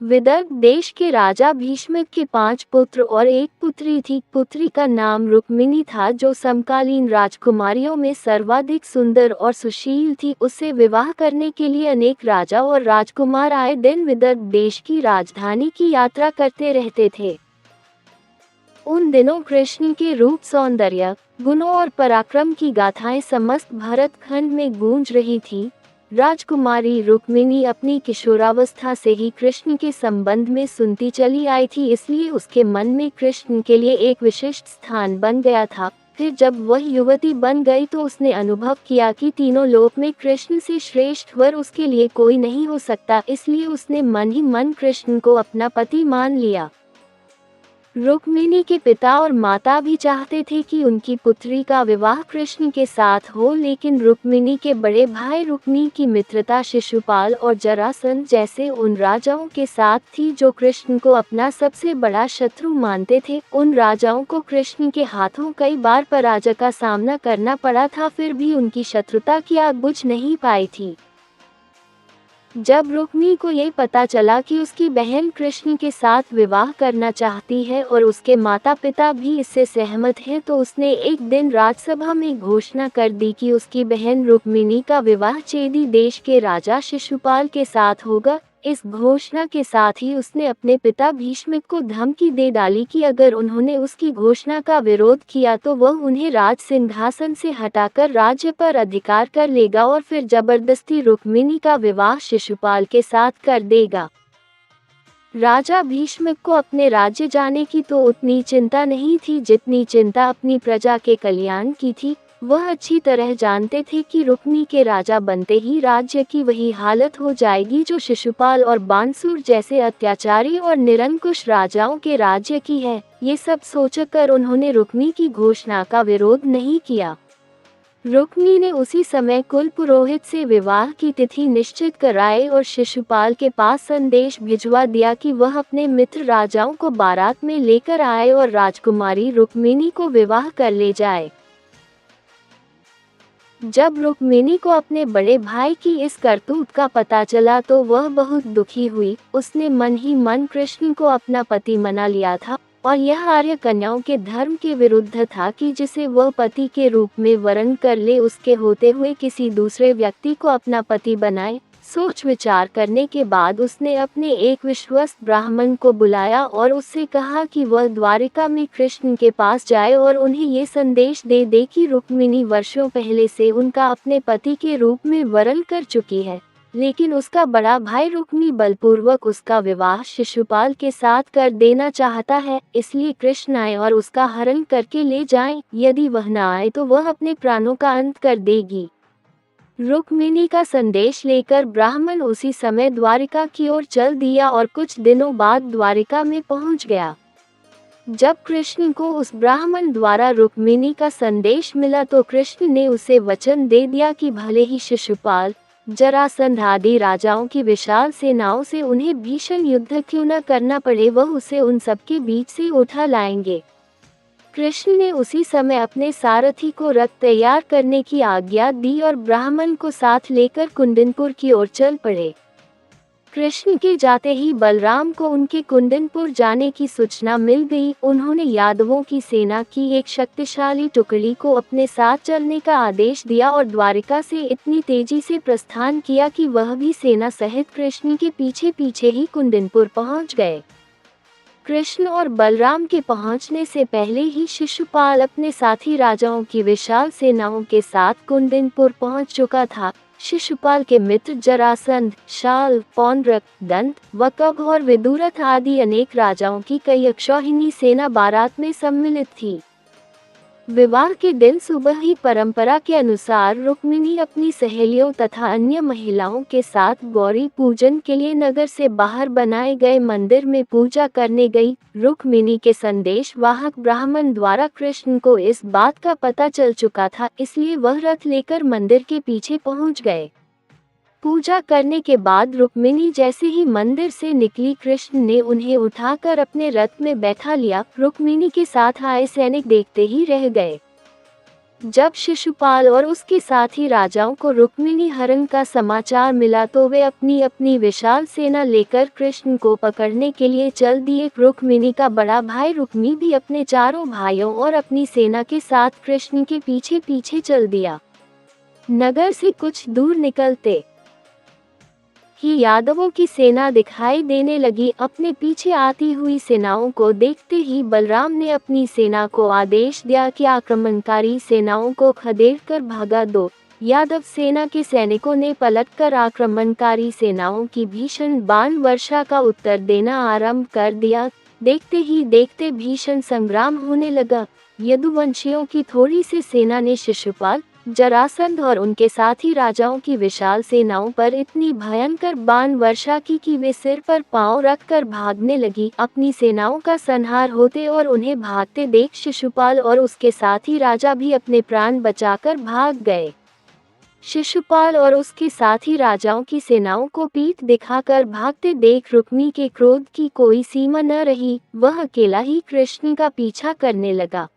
विदर्भ देश के राजा भीष्मक के 5 पुत्र और एक पुत्री थी। पुत्री का नाम रुक्मिणी था, जो समकालीन राजकुमारियों में सर्वाधिक सुंदर और सुशील थी। उससे विवाह करने के लिए अनेक राजा और राजकुमार आए दिन विदर्भ देश की राजधानी की यात्रा करते रहते थे। उन दिनों कृष्ण के रूप, सौंदर्य, गुणों और पराक्रम की गाथाएं समस्त भरतखंड में गूंज रही थी। राजकुमारी रुक्मिणी अपनी किशोरावस्था से ही कृष्ण के संबंध में सुनती चली आई थी, इसलिए उसके मन में कृष्ण के लिए एक विशिष्ट स्थान बन गया था। फिर जब वह युवती बन गई तो उसने अनुभव किया कि तीनों लोक में कृष्ण से श्रेष्ठ वर उसके लिए कोई नहीं हो सकता, इसलिए उसने मन ही मन कृष्ण को अपना पति मान लिया। रुक्मिणी के पिता और माता भी चाहते थे कि उनकी पुत्री का विवाह कृष्ण के साथ हो, लेकिन रुक्मिणी के बड़े भाई रुक्मी की मित्रता शिशुपाल और जरासंध जैसे उन राजाओं के साथ थी जो कृष्ण को अपना सबसे बड़ा शत्रु मानते थे। उन राजाओं को कृष्ण के हाथों कई बार पराजय का सामना करना पड़ा था, फिर भी उनकी शत्रुता की आग बुझ नहीं पाई थी। जब रुक्मी को ये पता चला कि उसकी बहन कृष्ण के साथ विवाह करना चाहती है और उसके माता पिता भी इससे सहमत हैं, तो उसने एक दिन राजसभा में घोषणा कर दी कि उसकी बहन रुक्मिणी का विवाह चेदी देश के राजा शिशुपाल के साथ होगा। इस घोषणा के साथ ही उसने अपने पिता भीष्मक को धमकी दे डाली कि अगर उन्होंने उसकी घोषणा का विरोध किया तो वह उन्हें राज सिंहासन से हटाकर राज्य पर अधिकार कर लेगा और फिर जबरदस्ती रुक्मिणी का विवाह शिशुपाल के साथ कर देगा। राजा भीष्मक को अपने राज्य जाने की तो उतनी चिंता नहीं थी जितनी चिंता अपनी प्रजा के कल्याण की थी। वह अच्छी तरह जानते थे कि रुक्मी के राजा बनते ही राज्य की वही हालत हो जाएगी जो शिशुपाल और बानसूर जैसे अत्याचारी और निरंकुश राजाओं के राज्य की है। ये सब सोचकर उन्होंने रुक्मी की घोषणा का विरोध नहीं किया। रुक्मी ने उसी समय कुल पुरोहित से विवाह की तिथि निश्चित कराई और शिशुपाल के पास संदेश भिजवा दिया कि वह अपने मित्र राजाओं को बारात में लेकर आए और राजकुमारी रुक्मिणी को विवाह कर ले जाए। जब रुक्मिणी को अपने बड़े भाई की इस करतूत का पता चला तो वह बहुत दुखी हुई। उसने मन ही मन कृष्ण को अपना पति मना लिया था और यह आर्य कन्याओं के धर्म के विरुद्ध था कि जिसे वह पति के रूप में वरण कर ले, उसके होते हुए किसी दूसरे व्यक्ति को अपना पति बनाए। सोच विचार करने के बाद उसने अपने एक विश्वस्त ब्राह्मण को बुलाया और उससे कहा कि वह द्वारिका में कृष्ण के पास जाए और उन्हें ये संदेश दे दे कि रुक्मिणी वर्षों पहले से उनका अपने पति के रूप में वरण कर चुकी है, लेकिन उसका बड़ा भाई रुक्मी बलपूर्वक उसका विवाह शिशुपाल के साथ कर देना चाहता है। इसलिए कृष्ण आए और उसका हरण करके ले जाएं। यदि वह न आए तो वह अपने प्राणों का अंत कर देगी। रुक्मिणी का संदेश लेकर ब्राह्मण उसी समय द्वारिका की ओर चल दिया और कुछ दिनों बाद द्वारिका में पहुंच गया। जब कृष्ण को उस ब्राह्मण द्वारा रुक्मिणी का संदेश मिला तो कृष्ण ने उसे वचन दे दिया कि भले ही शिशुपाल, जरासंध आदि राजाओं की विशाल सेनाओं से उन्हें भीषण युद्ध क्यों न करना पड़े, वह उसे उन सबके बीच से उठा लाएंगे। कृष्ण ने उसी समय अपने सारथी को रथ तैयार करने की आज्ञा दी और ब्राह्मण को साथ लेकर कुंदनपुर की ओर चल पड़े। कृष्ण के जाते ही बलराम को उनके कुंदनपुर जाने की सूचना मिल गई। उन्होंने यादवों की सेना की एक शक्तिशाली टुकड़ी को अपने साथ चलने का आदेश दिया और द्वारिका से इतनी तेजी से प्रस्थान किया कि वह भी सेना सहित कृष्ण के पीछे पीछे ही कुंदनपुर पहुंच गए। कृष्ण और बलराम के पहुंचने से पहले ही शिशुपाल अपने साथी राजाओं की विशाल सेनाओं के साथ कुंदनपुर पहुंच चुका था। शिशुपाल के मित्र जरासंध, शाल, पौंड्रक, दंत, वकभ और विदुरथ आदि अनेक राजाओं की कई अक्षौहिणी सेना बारात में सम्मिलित थी। विवाह के दिन सुबह ही परंपरा के अनुसार रुक्मिणी अपनी सहेलियों तथा अन्य महिलाओं के साथ गौरी पूजन के लिए नगर से बाहर बनाए गए मंदिर में पूजा करने गई। रुक्मिणी के संदेश वाहक ब्राह्मण द्वारा कृष्ण को इस बात का पता चल चुका था, इसलिए वह रथ लेकर मंदिर के पीछे पहुंच गए। पूजा करने के बाद रुक्मिणी जैसे ही मंदिर से निकली, कृष्ण ने उन्हें उठाकर अपने रथ में बैठा लिया। रुक्मिणी के साथ आए सैनिक देखते ही रह गए। जब शिशुपाल और उसके साथी राजाओं को रुक्मिणी हरण का समाचार मिला तो वे अपनी अपनी विशाल सेना लेकर कृष्ण को पकड़ने के लिए चल दिए। रुक्मिणी का बड़ा भाई रुक्मी भी अपने चारों भाइयों और अपनी सेना के साथ कृष्ण के पीछे पीछे चल दिया। नगर से कुछ दूर निकलते ही यादवों की सेना दिखाई देने लगी। अपने पीछे आती हुई सेनाओं को देखते ही बलराम ने अपनी सेना को आदेश दिया कि आक्रमणकारी सेनाओं को खदेड़ कर भगा दो। यादव सेना के सैनिकों ने पलटकर आक्रमणकारी सेनाओं की भीषण बाण वर्षा का उत्तर देना आरंभ कर दिया। देखते ही देखते भीषण संग्राम होने लगा। यदुवंशियों की थोड़ी सी सेना ने शिशुपाल, जरासंध और उनके साथी राजाओं की विशाल सेनाओं पर इतनी भयंकर बाण वर्षा की कि वे सिर पर पांव रखकर भागने लगी। अपनी सेनाओं का संहार होते और उन्हें भागते देख शिशुपाल और उसके साथी राजा भी अपने प्राण बचाकर भाग गए। शिशुपाल और उसके साथी राजाओं की सेनाओं को पीठ दिखाकर भागते देख रुक्मी के क्रोध की कोई सीमा न रही। वह अकेला ही कृष्ण का पीछा करने लगा।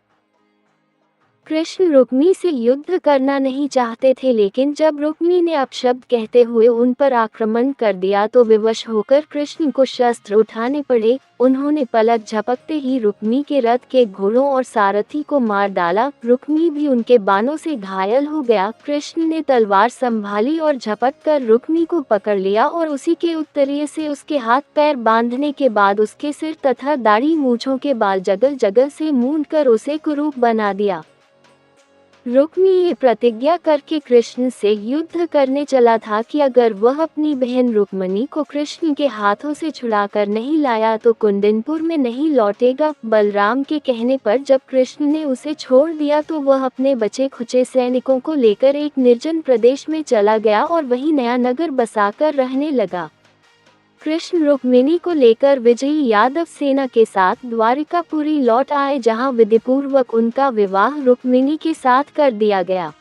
कृष्ण रुक्मी से युद्ध करना नहीं चाहते थे, लेकिन जब रुक्मी ने अपशब्द कहते हुए उन पर आक्रमण कर दिया तो विवश होकर कृष्ण को शस्त्र उठाने पड़े। उन्होंने पलक झपकते ही रुक्मी के रथ के घोड़ों और सारथी को मार डाला। रुक्मी भी उनके बाणों से घायल हो गया। कृष्ण ने तलवार संभाली और झपट कर रुक्मी को पकड़ लिया और उसी के उत्तरीय से उसके हाथ पैर बांधने के बाद उसके सिर तथा दाढ़ी मूंछों के बाल जगल जगल से मूंद कर उसे कुरूप बना दिया। रुक्मी ये प्रतिज्ञा करके कृष्ण से युद्ध करने चला था कि अगर वह अपनी बहन रुक्मिणी को कृष्ण के हाथों से छुड़ाकर नहीं लाया तो कुंदनपुर में नहीं लौटेगा। बलराम के कहने पर जब कृष्ण ने उसे छोड़ दिया तो वह अपने बचे खुचे सैनिकों को लेकर एक निर्जन प्रदेश में चला गया और वहीं नया नगर बसाकर रहने लगा। कृष्ण रुक्मिणी को लेकर विजयी यादव सेना के साथ द्वारिकापुरी लौट आए, जहां विधिपूर्वक उनका विवाह रुक्मिणी के साथ कर दिया गया।